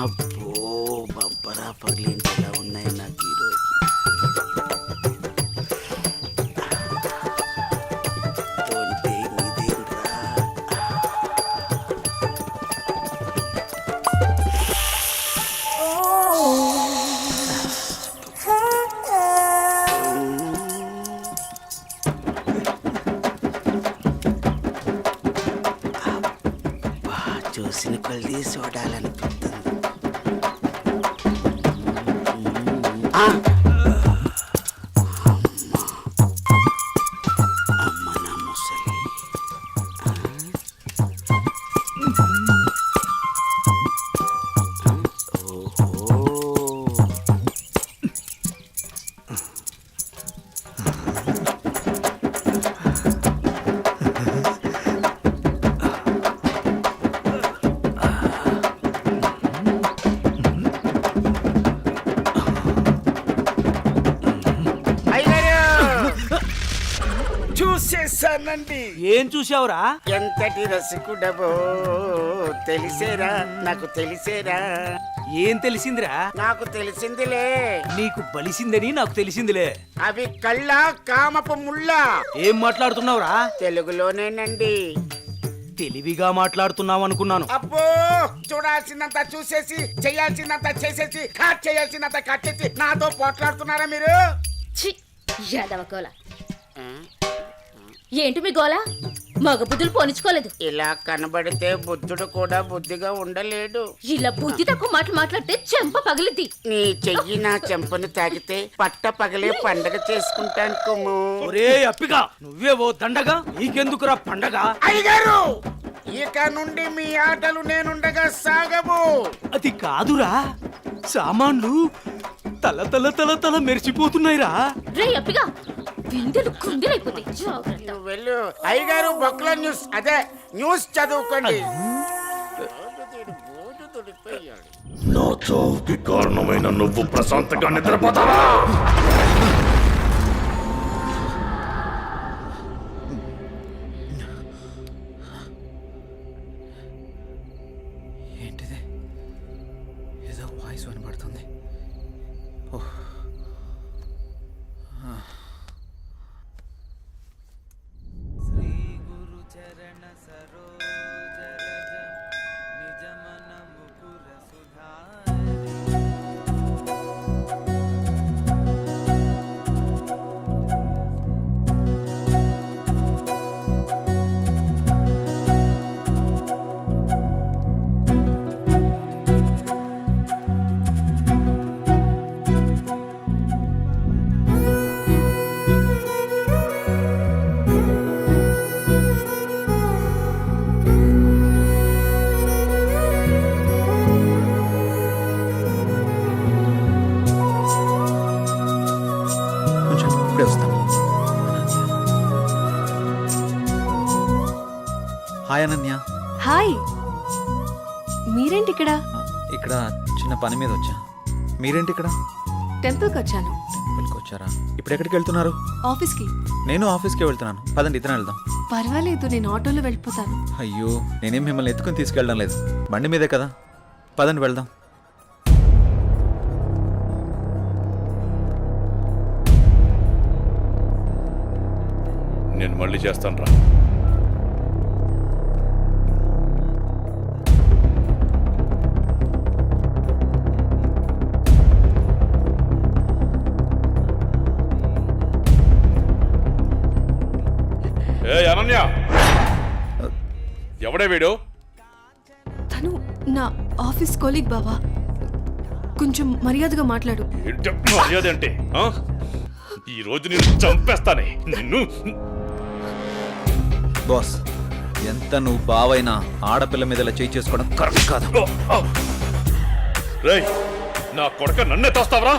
అబ్బో బంపరా పగిలించేలా ఉన్నాయి నాకు ఈరోజు. చూసిన కొలిది చూడాలనిపిస్తుంది. అమ్మ నా ముసలి. చూసేసానండి. ఏం చూసావురా? ఎంతటి రసికుడవో తెలిసేరా, నాకు తెలిసేరా. ఏం తెలిసిందిరా? నాకు తెలిసిందిలే. నీకు బలిసిందని నాకు తెలిసిందిలే. అవి కళ్ళ కామపు ముళ్ళ. ఏం మాట్లాడుతున్నావురా? తెలుగులోనేనండి. తెలివిగా మాట్లాడుతున్నావు అనుకున్నాను. అబ్బో, చూడాల్సిందంతా చూసేసి చేయాల్సిందంతా చేసేసి కట్ చేయాల్సిందంతా కట్ చేసి నాతో పోట్లాడుతున్నారా మీరు? ఏంటి మీ గోల? మగ బుద్ధులు పోనిచ్చుకోలేదు. ఇలా కనబడితే బుద్ధుడు కూడా బుద్ధిగా ఉండలేడు. ఇలా బుద్ధి తక్కువ మాటలు మాట్లాడితే చెంప పగిలిద్ది. నీ చెయ్యి నా చెంపను తాకితే పట్ట పగలే పండగ చేసుకుంటాను కుమ్ము. ఒరే అప్పిగా, నువ్వే ఓ దండగా, నీకెందుకురా పండగ? అయ్యగారు, ఇక నుండి మీ ఆటలు నేనుండగా సాగవు. అది కాదురా, సామాన్లు తల తల తల తల మెరిసిపోతున్నాయిరా. రే అప్పిగా, బిందెలు కుందెలైపోతాయి. నువ్వు వెళ్ళు. అయ్యగారు బొక్కల న్యూస్, అదే న్యూస్ చదువుకోండి. నా చావుకి కారణమైన నువ్వు ప్రశాంతంగా నిద్రపోతావా? ఏంటిది? ఏదో వాయిస్ వినబడుతుంది. హాయ్ అనన్య. హాయ్, మీరేంటి ఇక్కడ? ఇక్కడ చిన్న పని మీద వచ్చా. మీరేంటి ఇక్కడ? టెంపుల్కి వచ్చాను. టెంపుల్కి వచ్చారా? ఇప్పుడు ఎక్కడికి వెళ్తున్నారు? ఆఫీస్కి. నేను ఆఫీస్కే వెళ్తున్నాను. పదండి, ఇద్దరం వెళ్దాం. పర్వాలేదు, నేను ఆటోలో వెళ్ళిపోతాను. అయ్యో, నేనేం మిమ్మల్ని ఎత్తుకుని తీసుకెళ్ళడం లేదు, బండి మీదే కదా. పదండి వెళ్దాం. నేను మళ్ళీ చేస్తాను రా. అనన్య, ఎవడే వీడు? తను నా ఆఫీస్ కొలీగ్ బావా. కొంచెం మర్యాదగా మాట్లాడు. మర్యాద అంటే ఈ రోజు నేను చంపేస్తానే నిన్ను. బాస్, ఎంత నువ్వు బావైనా ఆడపిల్ల మీద ఇలా చేయి చేసుకోవడం కరెక్ట్ కాదు. రేయ్, నా కొడక నన్నే తోస్తావరా?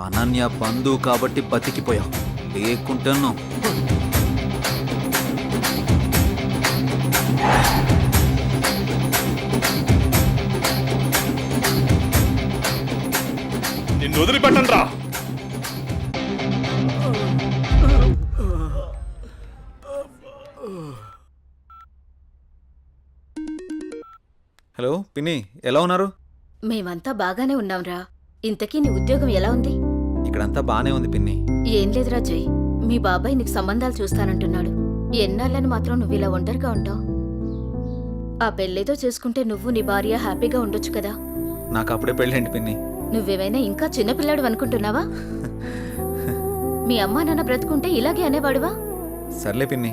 అనన్య బంధువు కాబట్టి బతికిపోయావు, లేకుంటున్నావు. నిన్ను వదిలిపెట్టండి రా. హలో పిన్ని, ఎలా ఉన్నారు? మేమంతా బాగానే ఉన్నాంరా. ఇంతకీ నీ ఉద్యోగం ఎలా ఉంది? ఇక్కడంతా బానే ఉంది పిన్ని. ఏం లేదురా జై, మీ బాబాయ్ నీకు సంబంధాలు చూస్తానంటున్నాడు. ఎన్నాళ్ళని మాత్రం నువ్వు ఇలా ఒంటరిగా ఉంటావు? ఆ పెళ్ళేదో చేసుకుంటే నువ్వు నీ భార్య హ్యాపీగా ఉండొచ్చు కదా. నాకు అప్పుడే పెళ్ళేంటి పిన్ని? నువ్వేమైనా ఇంకా చిన్నపిల్లాడు అనుకుంటున్నావా? మీ అమ్మా నాన్న బ్రతుకుంటే ఇలాగే అనేవాడువా? సర్లే పిన్ని,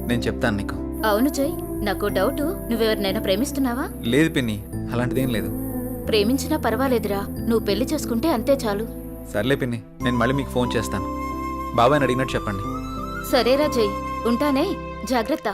నేను చెప్తాను నీకు. అవును జై, నాకు డౌటు, నువ్వెవరినైనా ప్రేమిస్తున్నావా? లేదు పిన్ని, అలాంటిదేం లేదు. ప్రేమించినా పర్వాలేదురా, నువ్వు పెళ్లి చేసుకుంటే అంతే చాలు. సర్లే పిన్ని, నేను మళ్ళీ మీకు ఫోన్ చేస్తాను. బాబాయ్ని అడిగినట్టు చెప్పండి. సరేరా జై, ఉంటానే, జాగ్రత్త.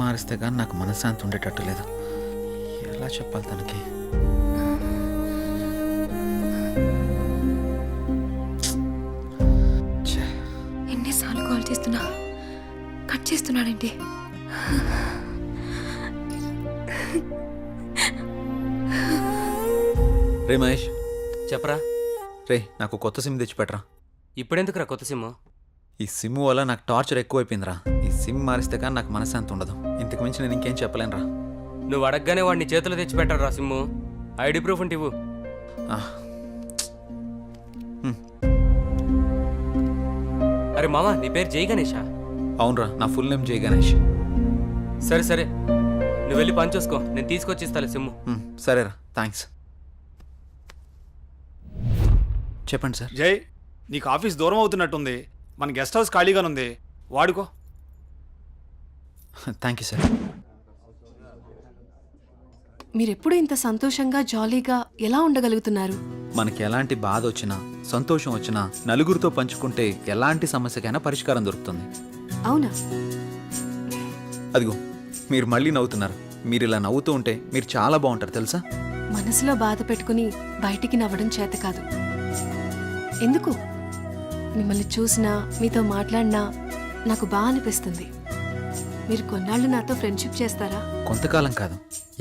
మారిస్తే కానీ నాకు మనశ్శాంతి ఉండేటట్టు లేదు. ఎలా చెప్పాలి తనకి? ఎన్నిసార్లు కాల్ చేస్తున్నా కట్ చేస్తున్నాడేంటి? రే మహేష్, చెప్పరా. రే నాకు కొత్త సిమ్ తెచ్చిపెట్టరా. ఇప్పుడెందుకురా కొత్త సిమ్? ఈ సిమ్ వల్ల నాకు టార్చర్ ఎక్కువైపోయిందిరా. ఈ సిమ్ మారిస్తే కానీ నాకు మనశ్శాంతి ఉండదు. ఇంతకు మించి నేను ఇంకేం చెప్పలేనురా. నువ్వు అడగగానే వాడిని చేతులు తెచ్చి పెట్టరా సిమ్ము. ఐడి ప్రూఫ్ ఉంటే ఇవ్వు. అరే మామా, నీ పేరు జై గణేషా? అవునరా, నా ఫుల్ నేమ్ జై గణేష్. సరే సరే, నువ్వు వెళ్ళి పని చూసుకో, నేను తీసుకొచ్చి ఇస్తాలే సిమ్ము. సరేరా, థ్యాంక్స్. చెప్పండి సార్. జై, నీకు ఆఫీస్ దూరం అవుతున్నట్టుంది. మన గెస్ట్ హౌస్ ఖాళీగానుంది, వాడుకో. Thank you sir. మీరెప్పుడు ఇంత సంతోషంగా జాలీగా ఎలా ఉండగలుగుతున్నారు? మనకి ఎలాంటి బాధ వచ్చినా సంతోషం వచ్చినా నలుగురితో పంచుకుంటే ఎలాంటి సమస్యకైనా పరిష్కారం దొరుకుతుంది. అవునా? అదిగో మీరు మళ్ళీ నవ్వుతున్నారు. మీరు ఇలా నవ్వుతూ ఉంటే మీరు చాలా బాగుంటారు తెలుసా. మనసులో బాధ పెట్టుకుని బయటికి నవ్వడం చేత కాదు. ఎందుకు? మిమ్మల్ని చూసినా మీతో మాట్లాడినా నాకు బాగా అనిపిస్తుంది. మీరు కొన్నాళ్ళు నాతో ఫ్రెండ్షిప్ చేస్తారా? కొంతకాలం కాదు,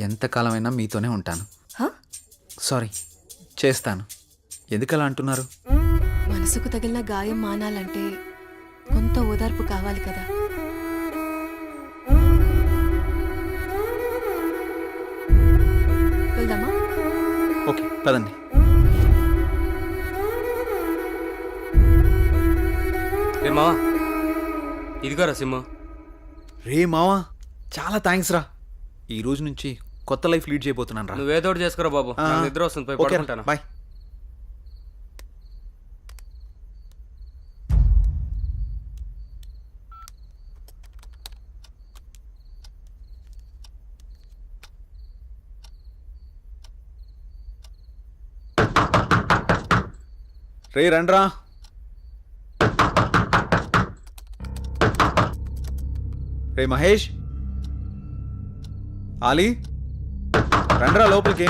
ఎంతకాలమైనా మీతోనే ఉంటాను. సారీ, చేస్తాను. ఎందుకలా అంటున్నారు? మనసుకు తగిలిన గాయం మానాలంటే కొంత ఓదార్పు కావాలి కదా. వెళ్దామా? ఓకే పదండి. రే మావా, ఇదిగోరా సిమ్ము. రే మావా, చాలా థ్యాంక్స్ రా. ఈ రోజు నుంచి కొత్త లైఫ్ లీడ్ చేయబోతున్నాను రా. నువ్వేదో ఒకటి చేసుకోరా బాబు, నాకు నిద్ర వస్తుంది, పోయి ఓకే పడుకుంటాను. బాయ్. రే రండ్రా. రే మహేష్, ఆలీ, రండ్రా లోపలికి.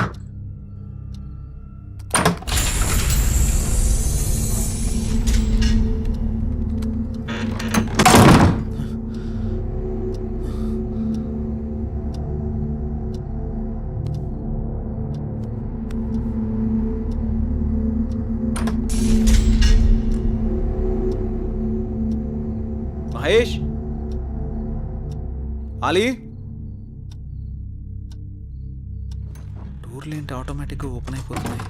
మహేష్, ఆలీ, డోర్లు ఏంటి ఆటోమేటిక్గా ఓపెన్ అయిపోతున్నాయి?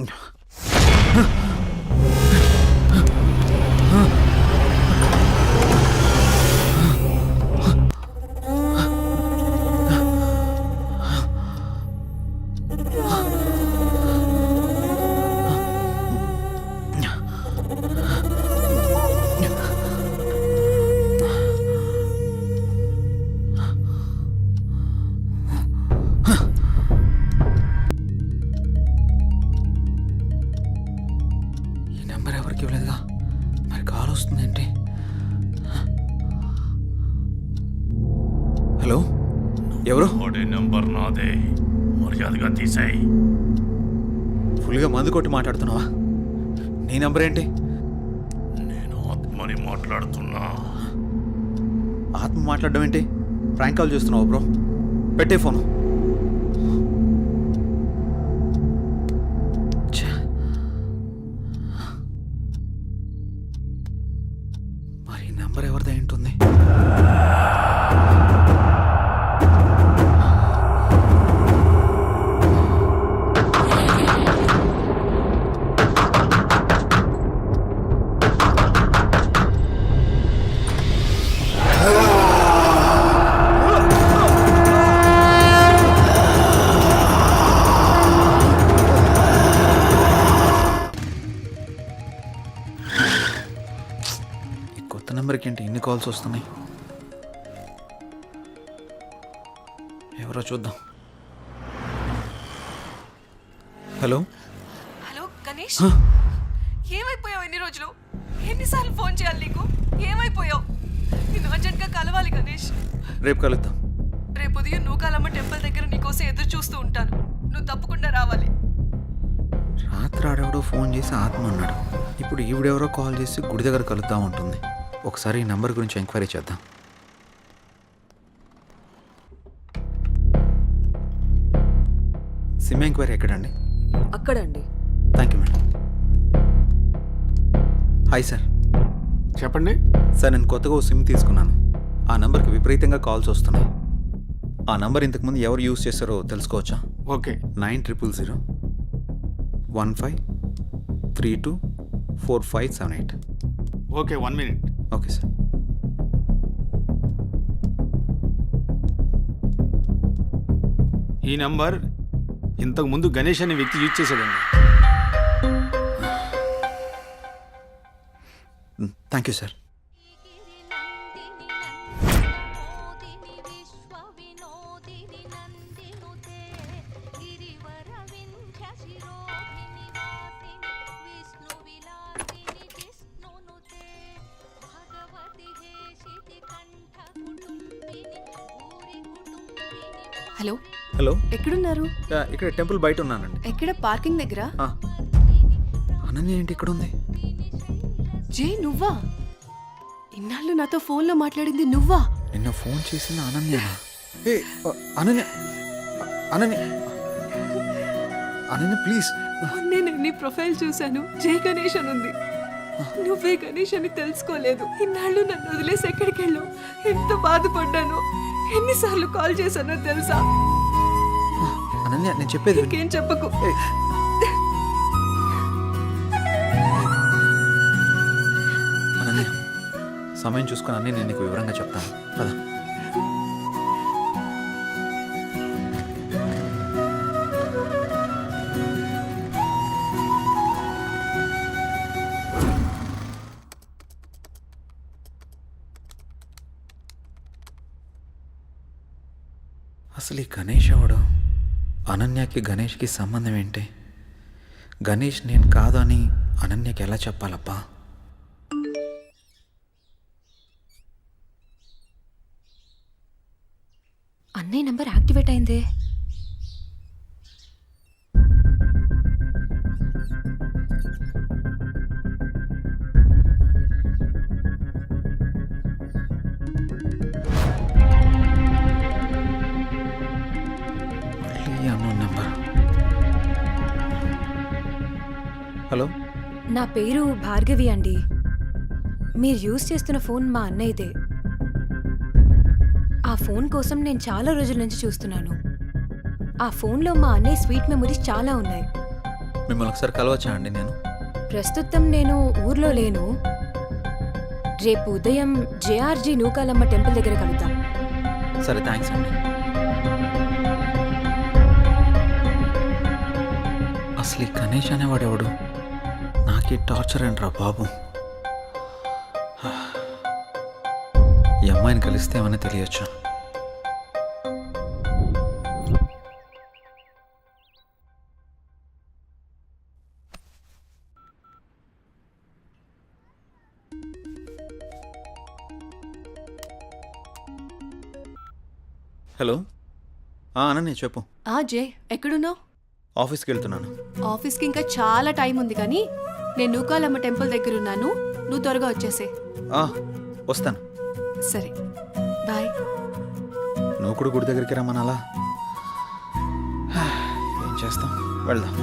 ఈ నెంబర్ ఎవరికి ఇవ్వలేదుగా, మరి కాల్ వస్తుందేంటి? హలో, ఎవరు? వాడి నెంబర్ నాదే, మర్యాదగా తీసేయ్. ఫుల్గా మందు కొట్టి మాట్లాడుతున్నావా? నీ నెంబర్ ఏంటి? నేను ఆత్మని మాట్లాడుతున్నా. ఆత్మ మాట్లాడడం ఏంటి? ప్రాంక్ కాల్ చేస్తున్నావు బ్రో. పెట్టే ఫోను. ఛే. మరి ఈ నెంబర్ ఎవరిదై ఉంటుంది? కొత్త నెంబర్కి ఏంటి ఎన్ని కాల్స్ వస్తున్నాయి? ఎవరో చూద్దాం. హలో. హలో గణేష్, ఏమైపోయావు? ఎన్ని రోజులు, ఎన్నిసార్లు ఫోన్ చేయాలి నీకు? ఏమైపోయావు? నేను అర్జెంట్గా కలవాలి గణేష్. రేపు కలుద్దాం. రేపు ఉదయం నూకాలమ్మ టెంపుల్ దగ్గర నీకోసం ఎదురు చూస్తూ ఉంటాను. నువ్వు తప్పకుండా రావాలి. రాత్రి ఆడెవడో ఫోన్ చేసి ఆత్మ అన్నాడు. ఇప్పుడు ఈవిడెవరో కాల్ చేసి గుడి దగ్గర కలుద్దాం ఉంటుంది. ఒకసారి ఈ నెంబర్ గురించి ఎంక్వైరీ చేద్దాం. సిమ్ ఎంక్వైరీ ఎక్కడండి? అక్కడండి. Thank you madam. Hi sir. చెప్పండి. సార్, నేను కొత్తగా ఓ సిమ్ తీసుకున్నాను. ఆ నెంబర్కి విపరీతంగా కాల్స్ వస్తున్నాయి. ఆ నెంబర్ ఇంతకుముందు ఎవరు యూజ్ చేస్తారో తెలుసుకోవచ్చా? Okay. 9000 15324578. Okay, 1 minute. Okay sir. ఈ నంబర్ ఇంతకు ముందు గణేష్ అనే వ్యక్తి యూజ్ చేశాడండి. Thank you sir. Hello, hello. ఎక్కడున్నారు? ఇక్కడ టెంపుల్ బయట ఉన్నానండి. ఎక్కడ? పార్కింగ్ దగ్గర. అనన్య ఏంటి ఇక్కడ ఉంది? జే, నువ్వా? ఇన్నాళ్ళు నాతో ఫోన్లో మాట్లాడింది నువ్వా? నిన్న ఫోన్ చేసిన అనన్యనా? ఏ అనన్య, అనన్య, అనన్య ప్లీజ్. నేను నీ ప్రొఫైల్ చూశాను, జై గణేష్ అని ఉంది. నువ్వే గణేష్ అని తెలుసుకోలేదు. ఇన్నాళ్ళు నన్ను వదిలేసి ఎక్కడికి వెళ్ళావు? ఎంత బాధపడ్డాను, ఎన్నిసార్లు కాల్ చేశానో తెలుసా? అనన్య, నేను చెప్పేది విను. ఇంకేం చెప్పకు. అనన్య, సమయం చూసుకొని అన్నీ నేను నీకు వివరంగా చెప్తాను కదా. అసలు ఈ గణేష్ ఎవడు? అనన్యకి గణేష్కి సంబంధం ఏంటి? గణేష్ నేను కాదు అని అనన్యకి ఎలా చెప్పాలప్పా? అన్నయ్య నంబర్ యాక్టివేట్ అయిందే. హలో, నా పేరు భార్గవి అండి. మీరు యూజ్ చేస్తున్న ఫోన్ మా అన్నయ్యదే. ఆ ఫోన్ కోసం నేను చాలా రోజుల నుంచి చూస్తున్నాను. ఆ ఫోన్లో మా అన్నయ్య స్వీట్ మెమరీస్ చాలా ఉన్నాయి. మిమ్మల్ని ఒకసారి కలవచ్చా అండి నేను? ప్రస్తుతం నేను ఊర్లో లేను. రేపు ఉదయం జేఆర్జీ నూకాలమ్మ టెంపుల్ దగ్గర కలుద్దాం. సరే, థ్యాంక్స్ అండి. అసలు ఈ గణేష్ అనేవాడెవడు? నాకీ టార్చర్ ఏంట్రా బాబు. ఈ అమ్మాయిని కలిస్తే ఏమైనా తెలియచ్చు. హలో, అనన్య చెప్పు. జే, ఎక్కడున్నావు? ఆఫీస్కి వెళ్తున్నాను. ఆఫీస్కి ఇంకా చాలా టైం ఉంది, కానీ నేను నూకాలమ్మ టెంపుల్ దగ్గర ఉన్నాను. నువ్వు త్వరగా వచ్చేసే. వస్తాను. సరే, బాయ్. నువ్వు కూడా గుడి దగ్గరికి రమ్మనాలా? ఏం చేస్తాం, వెళ్దాం.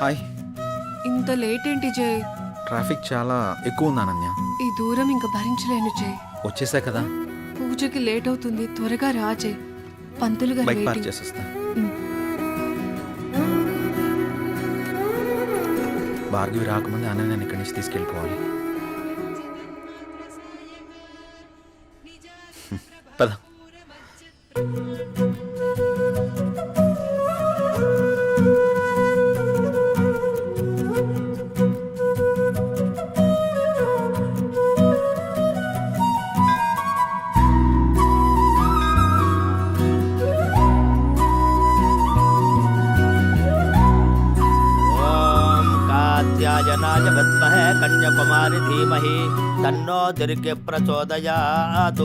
హాయ్. ఇంత లేట్ ఏంటి జే? ట్రాఫిక్ చాలా ఎక్కువ ఉంది అనన్య. ఈ దూరం ఇంకా భరించలేను జే. వచ్చేసా కదా. పూజకి లేట్ అవుతుంది, త్వరగా రా జే. పంతులు గారు బైక్ పార్క్ waiting. చేసేస్తా. భార్గవి రాకముందే అనన్యని ఇక్కడి నుంచి తీసుకెళ్ళిపోవాలి. పద. कात्यायनाय विद्महे कन्याकुमारी धीमहि तन्नो दुर्गे प्रचोदयात्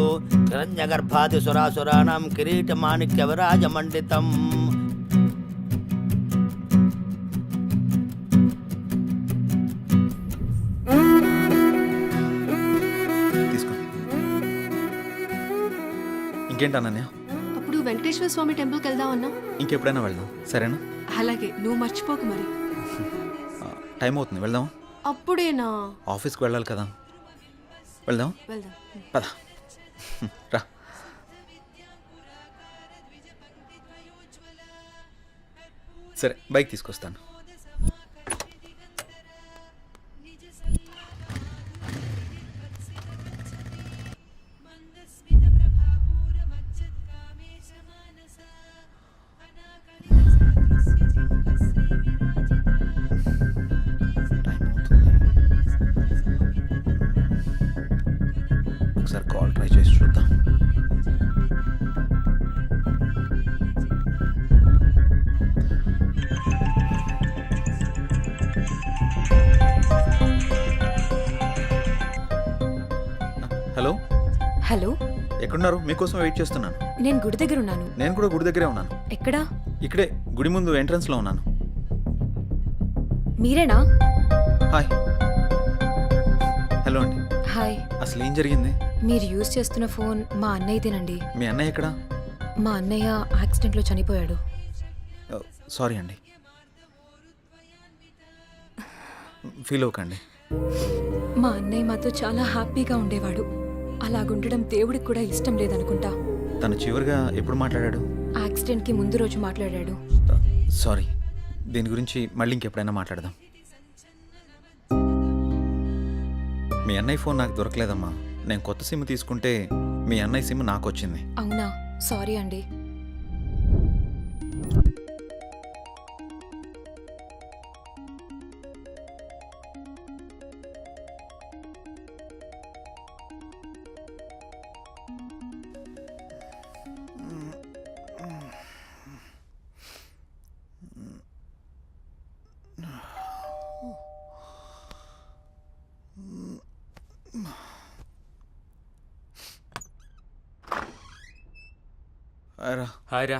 हिरण्यगर्भादिसुरासुराणां किरीटमाणिक्यविराजमण्डितम् తీసుకో. ఇంకేంటి అనన్య? అప్పుడు వెంకటేశ్వర స్వామి టెంపుల్కి వెళ్దామన్నా. ఇంకెప్పుడైనా వెళ్దాం, సరేనా? అలాగే, నువ్వు మర్చిపోకు మరి. టైం అవుతుంది, వెళ్దాం. అప్పుడేనా? ఆఫీస్కి వెళ్ళాలి కదా. వెళ్దాం. వెళ్దాం. పద. రా. సరే, బైక్ తీసుకొస్తాను. ఒకసారి కాల్ ట్రై చేసి చూద్దాం. హలో, హలో, ఎక్కడున్నారు? మీకోసం వెయిట్ చేస్తున్నాను. నేను గుడి దగ్గర ఉన్నాను. నేను కూడా గుడి దగ్గరే ఉన్నాను. ఎక్కడా? ఇక్కడే గుడి ముందు ఎంట్రన్స్లో ఉన్నాను. మీరేనా? హాయ్. హలో అండి. హాయ్. అసలు ఏం జరిగింది? మీరు యూజ్ చేస్తున్న ఫోన్ మా అన్నయ్యదేనండి. మీ అన్నయ్య ఎక్కడా? మా అన్నయ్య యాక్సిడెంట్లో చనిపోయాడు. సారీ అండి. ఫీల్ అవ్వకండి. మా అన్నయ్య మాతో చాలా హ్యాపీగా ఉండేవాడు. అలాగుండడం దేవుడికి కూడా ఇష్టం లేదనుకుంటా. తను చివరిగా ఎప్పుడు మాట్లాడాడు? యాక్సిడెంట్కి ముందు రోజు మాట్లాడాడు. సారీ, దీని గురించి మళ్ళీ ఇంకెప్పుడైనా మాట్లాడదాం. మీ అన్నయ్య ఫోన్ నాకు దొరకలేదమ్మా. నేను కొత్త సిమ్ తీసుకుంటే మీ అన్నయ్య సిమ్ నాకు వచ్చింది. అవునా? సారీ అండి. హాయ్ రా.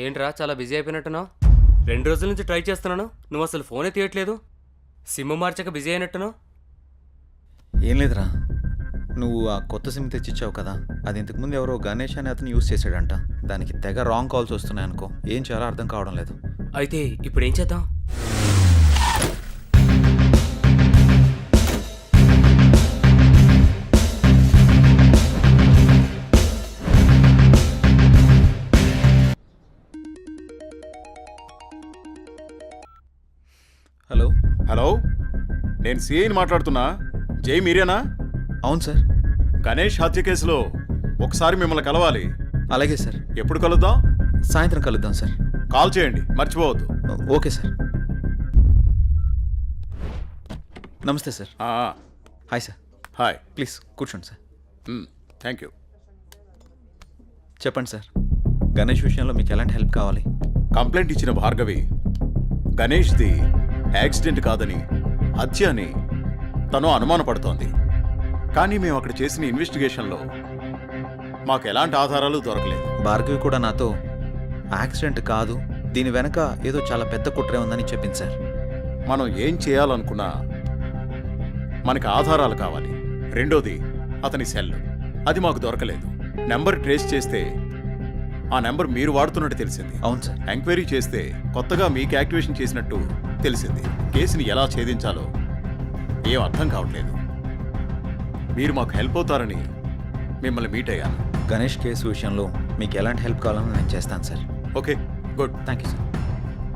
ఏంట్రా చాలా బిజీ అయిపోయినట్టున్నావు? 2 రోజుల నుంచి ట్రై చేస్తున్నాను, నువ్వు అసలు ఫోనే తీయట్లేదు. సిమ్ మార్చక బిజీ అయినట్టున్నావు. ఏం లేదురా, నువ్వు ఆ కొత్త సిమ్ తెచ్చిచ్చావు కదా, అది ఇంతకుముందు ఎవరో గణేష్ అనే అతను యూస్ చేశాడంట. దానికి తెగ రాంగ్ కాల్స్ వస్తున్నాయి అనుకో. ఏం చేయాలో అర్థం కావడం లేదు. అయితే ఇప్పుడు ఏం చేద్దాం? హలో. హలో, నేను సిఐని మాట్లాడుతున్నా. జై మీరేనా? అవును సార్. గణేష్ హత్య కేసులో ఒకసారి మిమ్మల్ని కలవాలి. అలాగే సార్. ఎప్పుడు కలుద్దాం? సాయంత్రం కలుద్దాం సార్. కాల్ చేయండి, మర్చిపోవద్దు. Okay sir. నమస్తే sir. Hi sir. Hi. Please కూర్చోండి సార్. Thank you. చెప్పండి సార్, గణేష్ విషయంలో మీకు ఎలాంటి హెల్ప్ కావాలి? కంప్లైంట్ ఇచ్చిన భార్గవి గణేష్ది యాక్సిడెంట్ కాదని హత్య అని తను అనుమానపడుతోంది. కానీ మేము అక్కడ చేసిన ఇన్వెస్టిగేషన్లో మాకు ఎలాంటి ఆధారాలు దొరకలేదు. భార్గవి కూడా నాతో యాక్సిడెంట్ కాదు, దీని వెనక ఏదో చాలా పెద్ద కుట్రే ఉందని చెప్పింది సార్. మనం ఏం చేయాలనుకున్నా మనకి ఆధారాలు కావాలి. రెండోది అతని సెల్, అది మాకు దొరకలేదు. నెంబర్ ట్రేస్ చేస్తే ఆ నెంబర్ మీరు వాడుతున్నట్టు తెలిసింది. అవును సార్. ఎంక్వైరీ చేస్తే కొత్తగా మీకు యాక్టివేషన్ చేసినట్టు తెలిసింది. కేసుని ఎలా ఛేదించాలో ఏం అర్థం కావట్లేదు. మీరు మాకు హెల్ప్ అవుతారని మిమ్మల్ని మీట్ అయ్యాను. గణేష్ కేసు విషయంలో మీకు ఎలాంటి హెల్ప్ కావాలని నేను చేస్తాను sir. Okay, good. Thank you sir.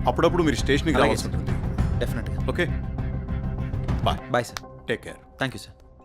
అప్పుడప్పుడు మీరు స్టేషన్కి రావాల్సి ఉంటుంది. డెఫినెట్గా. Okay, bye. Bye sir. Take care. Thank you sir.